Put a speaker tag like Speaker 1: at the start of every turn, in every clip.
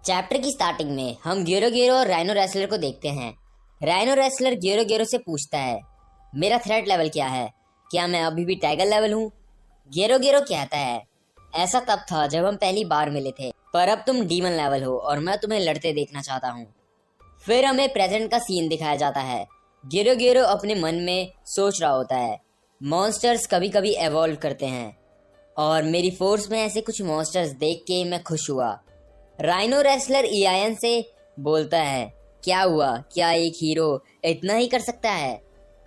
Speaker 1: Chapter की starting में हम गेरो गेरो और राइनो रेसलर को देखते हैं। राइनो रेसलर गेरो गेरो से पूछता है, मेरा थ्रेट लेवल क्या है? क्या मैं अभी भी टाइगर लेवल हूँ? गेरो गेरो कहता है, ऐसा तब था जब हम पहली बार मिले थे, पर अब तुम डीमन लेवल हो और मैं तुम्हें लड़ते देखना चाहता हूँ। फिर हमें प्रेजेंट का सीन दिखाया जाता है। गेरो गेरो अपने मन में सोच रहा होता है, मॉन्स्टर्स कभी कभी एवॉल्व करते हैं और मेरी फोर्स में ऐसे कुछ मॉन्स्टर्स देख के मैं खुश हुआ। राइनो रेसलर ईआईएन से बोलता है, क्या हुआ? क्या एक हीरो इतना ही कर सकता है?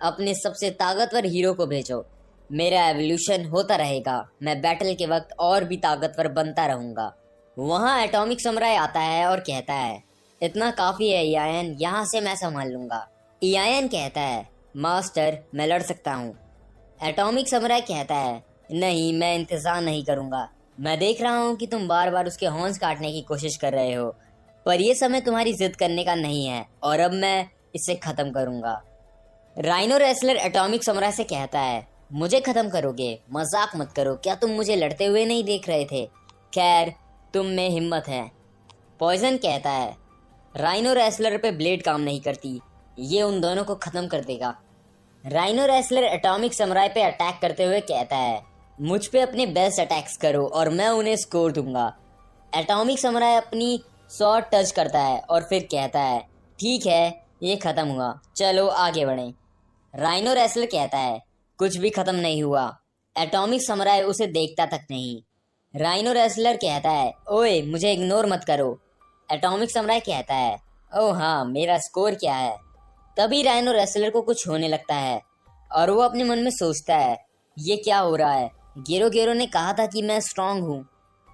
Speaker 1: अपने सबसे ताकतवर हीरो को भेजो, मेरा एवोल्यूशन होता रहेगा, मैं बैटल के वक्त और भी ताकतवर बनता रहूंगा। वहाँ एटॉमिक समुराई आता है और कहता है, इतना काफी है ईआईएन, यहाँ से मैं संभाल लूंगा। ईआईएन कहता है, मास्टर मैं लड़ सकता हूँ। एटॉमिक समुराई कहता है, नहीं मैं इंतजार नहीं करूंगा, मैं देख रहा हूँ कि तुम बार बार उसके हॉर्न्स काटने की कोशिश कर रहे हो, पर यह समय तुम्हारी जिद करने का नहीं है और अब मैं इसे खत्म करूंगा। राइनो रेसलर एटॉमिक समुराई से कहता है, मुझे खत्म करोगे? मजाक मत करो, क्या तुम मुझे लड़ते हुए नहीं देख रहे थे? खैर तुम में हिम्मत है। पॉइजन कहता है, राइनो रेसलर पे ब्लेड काम नहीं करती, ये उन दोनों को खत्म कर देगा। राइनो रेसलर एटॉमिक समुराई पे अटैक करते हुए कहता है, मुझ पे अपने बेस्ट अटैक्स करो और मैं उन्हें स्कोर दूंगा। एटॉमिक समुराई अपनी स्वॉर्ड टच करता है और फिर कहता है, ठीक है ये खत्म हुआ, चलो आगे बढ़ें। राइनो रेसलर कहता है, कुछ भी खत्म नहीं हुआ। एटॉमिक समुराई उसे देखता तक नहीं। राइनो रेसलर कहता है, ओए मुझे इग्नोर मत करो। एटॉमिक समुराई कहता है, ओह हाँ मेरा स्कोर क्या है? तभी राइनो रेसलर को कुछ होने लगता है और वो अपने मन में सोचता है, ये क्या हो रहा है? गेरो गेरो ने कहा था कि मैं स्ट्रांग हूँ।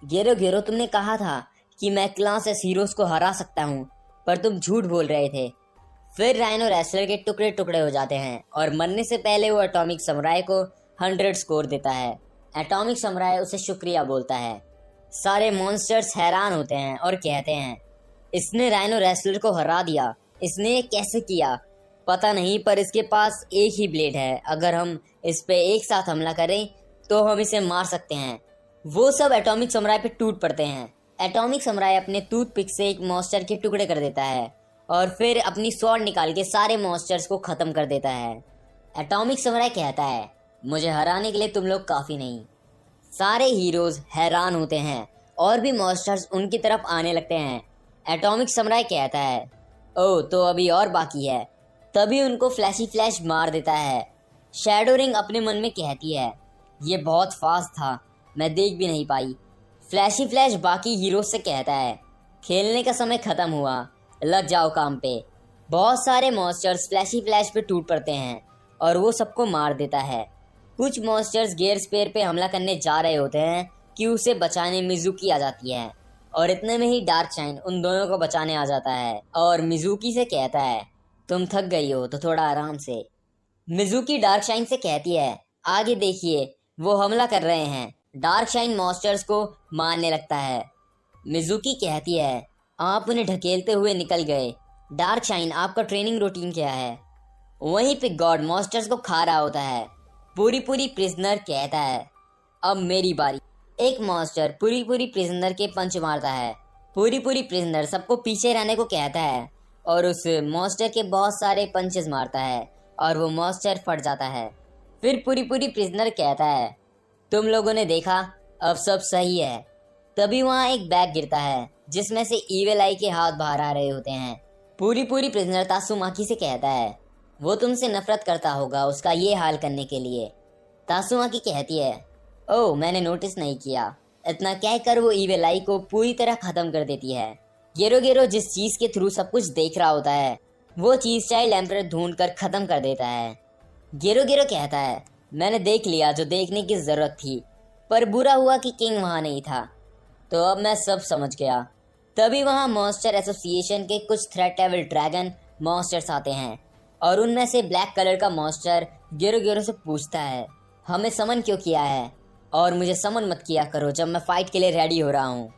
Speaker 1: गेरो गेरो तुमने कहा था कि मैं क्लास एस हीरोज को हरा सकता हूँ, पर तुम झूठ बोल रहे थे। फिर राइनो रेसलर के टुकड़े टुकड़े हो जाते हैं और मरने से पहले वो एटॉमिक समुराई को 100 स्कोर देता है। एटॉमिक समुराई उसे शुक्रिया बोलता है। सारे मॉन्स्टर्स हैरान होते हैं और कहते हैं, इसने राइनो रेसलर को हरा दिया, इसने ये कैसे किया? पता नहीं, पर इसके पास एक ही ब्लेड है, अगर हम इस पे एक साथ हमला करें तो हम इसे मार सकते हैं। वो सब एटॉमिक समुराई पे टूट पड़ते हैं। एटॉमिक समुराई अपने टूथपिक से एक मॉन्स्टर के टुकड़े कर देता है और फिर अपनी स्वॉर्ड निकाल के सारे मॉन्स्टर्स को खत्म कर देता है। एटॉमिक समुराई कहता है, मुझे हराने के लिए तुम लोग काफी नहीं। सारे हीरोज हैरान होते हैं और भी मॉन्स्टर्स उनकी तरफ आने लगते हैं। एटॉमिक समुराई कहता है, ओह तो अभी और बाकी है। तभी उनको फ्लैशी फ्लैश मार देता है। शैडो रिंग अपने मन में कहती है, ये बहुत फास्ट था, मैं देख भी नहीं पाई। फ्लैशी फ्लैश बाकी हीरोज से कहता है, खेलने का समय खत्म हुआ, लग जाओ काम पे। बहुत सारे मॉन्स्टर्स फ्लैशी फ्लैश पे टूट पड़ते हैं और वो सबको मार देता है। कुछ मॉन्स्टर्स गेयर स्पेयर पे हमला करने जा रहे होते हैं कि उसे बचाने मिजुकी आ जाती है और इतने में ही डार्क शाइन उन दोनों को बचाने आ जाता है और मिजुकी से कहता है, तुम थक गई हो तो थोड़ा आराम से। मिजुकी डार्क शाइन से कहती है, आगे देखिए वो हमला कर रहे हैं। डार्क शाइन मॉन्स्टर्स को मारने लगता है। मिजुकी कहती है, आप उन्हें ढकेलते हुए निकल गए। डार्क शाइन आपका ट्रेनिंग रूटीन क्या है? वहीं पे गॉड मॉन्स्टर्स को खा रहा होता है। पूरी प्रिजनर कहता है, अब मेरी बारी। एक मॉन्स्टर पूरी प्रिजनर के पंच मारता है। पूरी प्रिजनर सबको पीछे रहने को कहता है और उस मॉन्स्टर के बहुत सारे पंचेस मारता है और वो मॉन्स्टर फट जाता है। फिर पूरी प्रिजनर कहता है, तुम लोगों ने देखा, अब सब सही है। तभी वहाँ एक बैग गिरता है जिसमें से ईविल आई के हाथ बाहर आ रहे होते हैं। पूरी प्रिजनर तासुमाकी से कहता है, वो तुमसे नफरत करता होगा उसका ये हाल करने के लिए। तासुमाकी कहती है, ओह मैंने नोटिस नहीं किया। इतना कहकर वो ईविल आई को पूरी तरह खत्म कर देती है। गेरो गेरो जिस चीज के थ्रू सब कुछ देख रहा होता है वो चीज चाइल्ड एम्परर ढूंढ कर खत्म कर देता है। गेरो गेरो कहता है, मैंने देख लिया जो देखने की जरूरत थी, पर बुरा हुआ कि किंग वहां नहीं था, तो अब मैं सब समझ गया। तभी वहां मॉन्स्टर एसोसिएशन के कुछ थ्रेट लेवल ड्रैगन मॉन्स्टर्स आते हैं और उनमें से ब्लैक कलर का मॉन्स्टर गेरो गेरो से पूछता है, हमें समन क्यों किया है? और मुझे समन मत किया करो जब मैं फाइट के लिए रेडी हो रहा हूँ।